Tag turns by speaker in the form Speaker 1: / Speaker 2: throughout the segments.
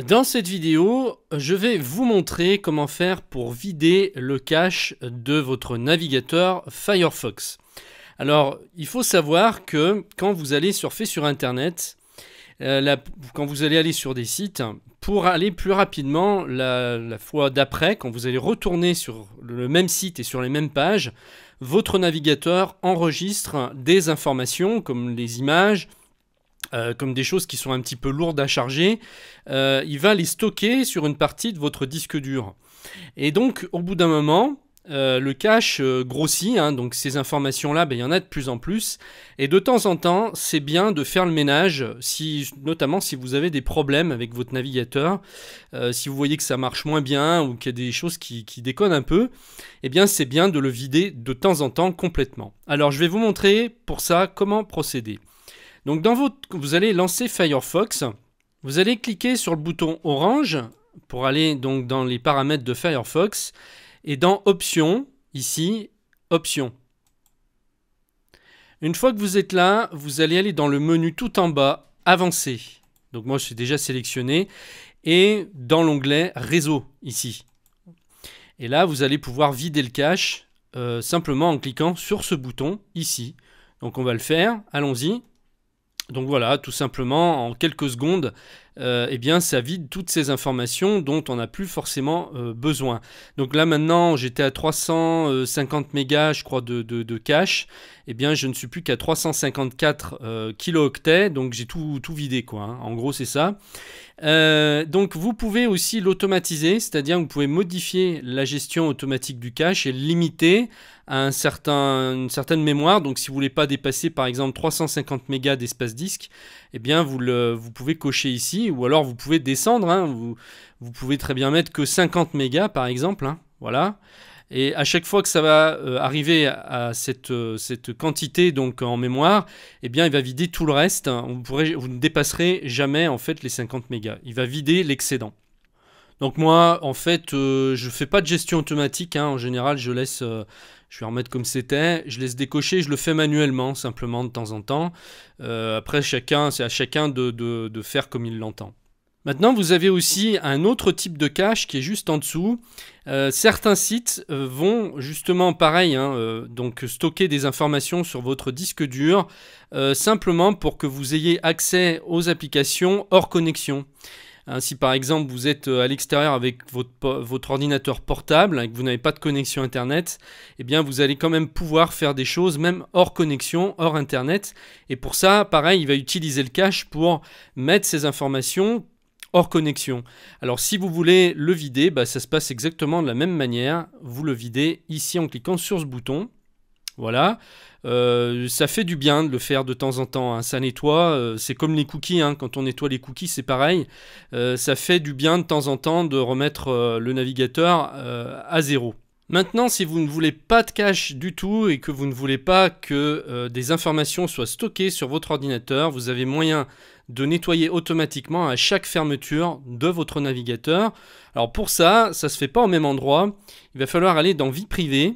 Speaker 1: Dans cette vidéo, je vais vous montrer comment faire pour vider le cache de votre navigateur Firefox. Alors, il faut savoir que quand vous allez surfer sur Internet, quand vous allez aller sur des sites, pour aller plus rapidement la fois d'après, quand vous allez retourner sur le même site et sur les mêmes pages, votre navigateur enregistre des informations comme les images, comme des choses qui sont un petit peu lourdes à charger, il va les stocker sur une partie de votre disque dur. Et donc, au bout d'un moment, le cache grossit, hein, donc ces informations-là, il y en a de plus en plus. Et de temps en temps, c'est bien de faire le ménage, notamment si vous avez des problèmes avec votre navigateur, si vous voyez que ça marche moins bien ou qu'il y a des choses qui déconnent un peu, eh bien c'est bien de le vider de temps en temps complètement. Alors je vais vous montrer pour ça comment procéder. Donc vous allez lancer Firefox, vous allez cliquer sur le bouton orange pour aller donc dans les paramètres de Firefox et dans Options, ici, Options. Une fois que vous êtes là, vous allez aller dans le menu tout en bas, Avancer. Donc moi je suis déjà sélectionné et dans l'onglet Réseau ici. Et là vous allez pouvoir vider le cache simplement en cliquant sur ce bouton ici. Donc on va le faire, allons-y. Donc voilà, tout simplement, en quelques secondes, eh bien, ça vide toutes ces informations dont on n'a plus forcément besoin. Donc là, maintenant, j'étais à 350 mégas, je crois, de cache. Eh bien, je ne suis plus qu'à 354 kilooctets, donc j'ai tout vidé, quoi. Hein. En gros, c'est ça. Donc, vous pouvez aussi l'automatiser, c'est-à-dire que vous pouvez modifier la gestion automatique du cache et le limiter à une certaine mémoire. Donc, si vous ne voulez pas dépasser, par exemple, 350 mégas d'espace disque, eh bien, vous pouvez cocher ici, ou alors vous pouvez descendre. Hein, vous pouvez très bien mettre que 50 mégas, par exemple. Hein, voilà. Et à chaque fois que ça va arriver à cette quantité donc en mémoire, eh bien, il va vider tout le reste. Vous ne dépasserez jamais en fait les 50 mégas. Il va vider l'excédent. Donc moi, en fait, je fais pas de gestion automatique. Hein. En général, je vais remettre comme c'était. Je laisse décocher. Je le fais manuellement, simplement de temps en temps. Après, c'est à chacun de faire comme il l'entend. Maintenant, vous avez aussi un autre type de cache qui est juste en dessous. Certains sites vont justement pareil, hein, donc stocker des informations sur votre disque dur simplement pour que vous ayez accès aux applications hors connexion. Hein, si par exemple vous êtes à l'extérieur avec votre ordinateur portable et que vous n'avez pas de connexion Internet, eh bien vous allez quand même pouvoir faire des choses même hors connexion, hors Internet. Et pour ça, pareil, il va utiliser le cache pour mettre ces informations hors connexion. Alors si vous voulez le vider, ça se passe exactement de la même manière. Vous le videz ici en cliquant sur ce bouton. Voilà. Ça fait du bien de le faire de temps en temps. Hein. Ça nettoie. C'est comme les cookies. Hein. Quand on nettoie les cookies, c'est pareil. Ça fait du bien de temps en temps de remettre le navigateur à zéro. Maintenant, si vous ne voulez pas de cache du tout et que vous ne voulez pas que des informations soient stockées sur votre ordinateur, vous avez moyen de nettoyer automatiquement à chaque fermeture de votre navigateur. Alors pour ça, ça ne se fait pas au même endroit. Il va falloir aller dans Vie privée,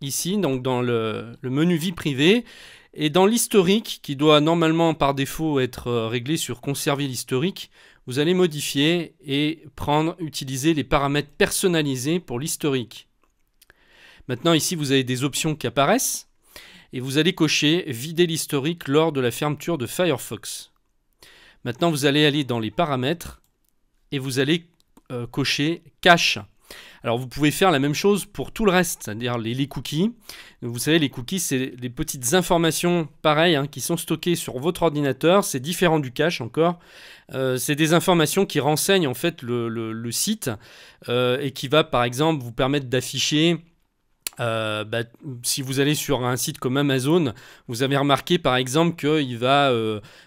Speaker 1: ici, donc dans le menu Vie privée, et dans l'historique, qui doit normalement par défaut être réglé sur Conserver l'historique, vous allez modifier et utiliser les paramètres personnalisés pour l'historique. Maintenant ici vous avez des options qui apparaissent et vous allez cocher vider l'historique lors de la fermeture de Firefox. Maintenant vous allez aller dans les paramètres et vous allez cocher cache. Alors vous pouvez faire la même chose pour tout le reste, c'est-à-dire les cookies. Vous savez, les cookies, c'est des petites informations pareilles hein, qui sont stockées sur votre ordinateur. C'est différent du cache encore. C'est des informations qui renseignent en fait le site et qui va par exemple vous permettre d'afficher. Si vous allez sur un site comme Amazon, vous avez remarqué par exemple qu'il va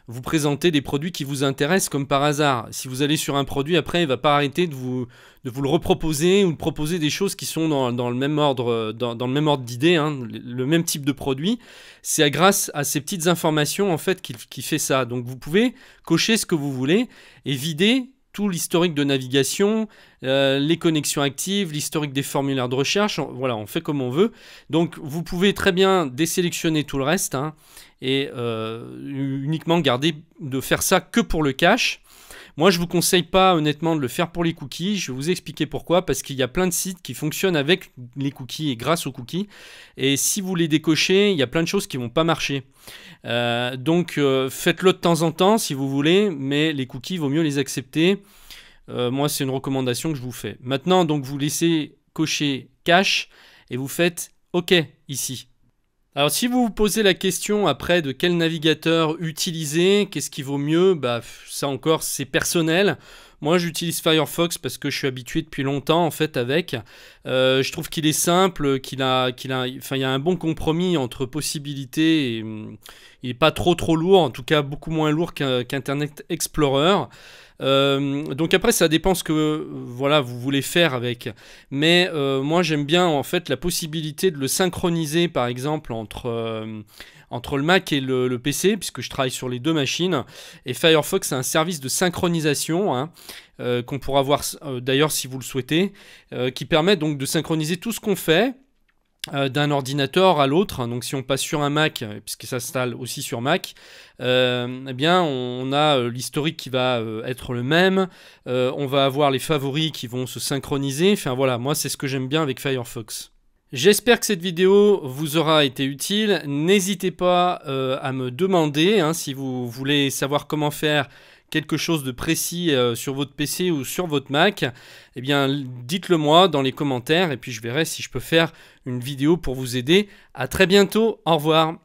Speaker 1: vous présenter des produits qui vous intéressent comme par hasard. Si vous allez sur un produit, après il ne va pas arrêter de vous le reproposer ou de proposer des choses qui sont dans le même ordre, dans le même ordre d'idées, hein, le même type de produit. C'est grâce à ces petites informations en fait qu'il fait ça. Donc vous pouvez cocher ce que vous voulez et vider tout l'historique de navigation, les connexions actives, l'historique des formulaires de recherche, voilà, on fait comme on veut. Donc vous pouvez très bien désélectionner tout le reste hein, et uniquement de faire ça que pour le cache. Moi, je vous conseille pas honnêtement de le faire pour les cookies. Je vais vous expliquer pourquoi. Parce qu'il y a plein de sites qui fonctionnent avec les grâce aux cookies. Et si vous les décochez, il y a plein de choses qui vont pas marcher. Donc, faites-le de temps en temps si vous voulez, mais les cookies, il vaut mieux les accepter. Moi, c'est une recommandation que je vous fais. Maintenant, donc, vous laissez cocher cache et vous faites OK ici. Alors si vous vous posez la question après de quel navigateur utiliser, qu'est-ce qui vaut mieux, bah ça encore c'est personnel. Moi j'utilise Firefox parce que je suis habitué depuis longtemps en fait avec. Je trouve qu'il est simple, il y a un bon compromis entre possibilités et il n'est pas trop lourd, en tout cas beaucoup moins lourd qu'Internet Explorer. Donc après ça dépend ce que voilà, vous voulez faire avec, mais moi j'aime bien en fait la possibilité de le synchroniser par exemple entre le Mac et le PC, puisque je travaille sur les deux machines, et Firefox c'est un service de synchronisation hein, qu'on pourra voir d'ailleurs si vous le souhaitez, qui permet donc de synchroniser tout ce qu'on fait d'un ordinateur à l'autre. Donc si on passe sur un Mac, puisque ça s'installe aussi sur Mac, eh bien on a l'historique qui va être le même, on va avoir les favoris qui vont se synchroniser, enfin voilà, moi c'est ce que j'aime bien avec Firefox. J'espère que cette vidéo vous aura été utile. N'hésitez pas à me demander hein, si vous voulez savoir comment faire quelque chose de précis sur votre PC ou sur votre Mac, eh bien dites-le moi dans les commentaires et puis je verrai si je peux faire une vidéo pour vous aider. À très bientôt, au revoir.